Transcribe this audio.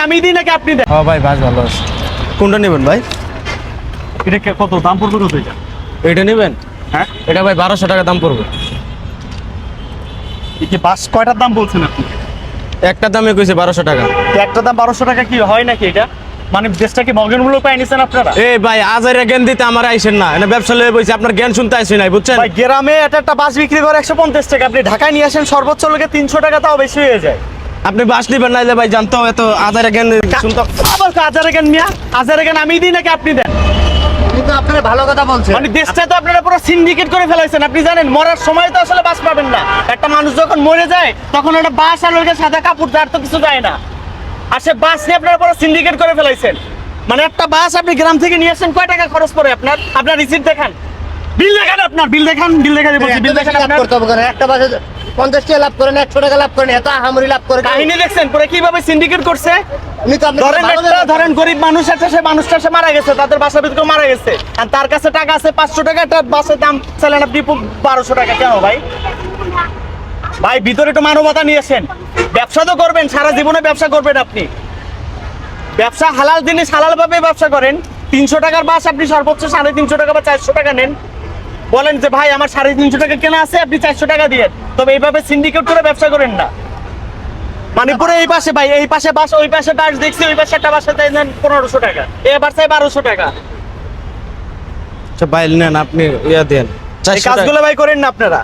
আমি দিই নাকি আপনি দেন? ভাই বাস ভালো আছে। কোনটা নেবেন ভাই? এটা কত দাম পড়বে কত এটা? এটা নেবেন? হ্যাঁ, এটা ভাই 1200 টাকা দাম পড়বে। এই যে বাস কয়টার দাম বলছেন আপনি? একটা দামে কইছে 1200 টাকা। একটা দাম 1200 টাকা কি হয় নাকি এটা? মানে দেশটা কি মগের মূল্য পাই নিছেন আপনারা? এই ভাই আজারে জ্ঞান দিতে আমার আইছেন না, এটা ব্যবসা লয়ে বইছে, আপনার জ্ঞান শুনতে আইছি নাই, বুঝছেন? ভাই গ্রামে একটা বাস বিক্রি করে 150 টাকা, আপনি ঢাকায় নিয়ে আসেন সর্বোচ্চ লোকে 300 টাকা, তাও বেশি হয়ে যায়। আপনি বাস নিবেন নাইলে ভাই জানতো এত আজারে জ্ঞান শুনতো। আবার আজারে জ্ঞান আমি দিই নাকি আপনি দেন? কিন্তু আপনারা ভালো কথা বলছেন। মানে দেশটা তো আপনারা পুরো সিন্ডিকেট করে ফেলাইছেন। আপনি জানেন মরার সময় তো আসলে বাস পাবেন না। একটা মানুষ যখন মরে যায় তখন একটা বাস আর ওইটা সাদা কাপড় যার তো কিছু যায় না, আর সে বাস নিয়ে আপনারা পুরো সিন্ডিকেট করে ফেলাইছেন। মানে একটা বাস আপনি গ্রাম থেকে নিয়ে আসেন, কয় টাকা খরচ পড়ে আপনার? আপনার রিসিপ্ট দেখান, বিল দেখান, আপনার বিল দেখান, বিল দেখান, বিল দেখান। লাভ করতে হবে কেন? একটা বাসে 50 টাকা লাভ করেন, 100 টাকা লাভ করেন, এত আহামরি লাভ করে কাহিনী দেখছেন পুরো কিভাবে সিন্ডিকেট করছে? উনি তো আপনাকে ধরেন ভালো একটা জানেন। ধরেন গরিব মানুষ আছে, সে মানুষটা সে মারা গেছে, তাদের বাসার ভিতরে মারা গেছে, আর তার কাছে টাকা আছে 500 টাকা, একটা বাসের দাম চাইলেন আপনি 1200 টাকা। কেন ভাই? ভাই ভিতরে একটু মানবতা নিয়েছেন। ব্যবসা তো করবেন, সারা জীবনে ব্যবসা করবেন আপনি। ব্যবসা হালাল জিনিস হালাল ভাবে ব্যবসা করেন। 300 টাকার বাস আপনি সর্বোচ্চ 350 টাকা বা 400 টাকা নেন। বলেন যে ভাই আমার 350 টাকা কেনা আছে, আপনি 400 টাকা দিয়ে। তবে এইভাবে সিন্ডিকেট করে ব্যবসা করেন না। মানিপুরে এই পাশে ভাই, এই পাশে বাস, ওই পাশে বাস দেখছি, ওই পাশে একটা বাসা চাই নেন 1500 টাকা, এবার চাই 1200 টাকা। আচ্ছা ভাই নেন, আপনি ইয়া দেন এই কাজগুলো ভাই করেন না আপনারা।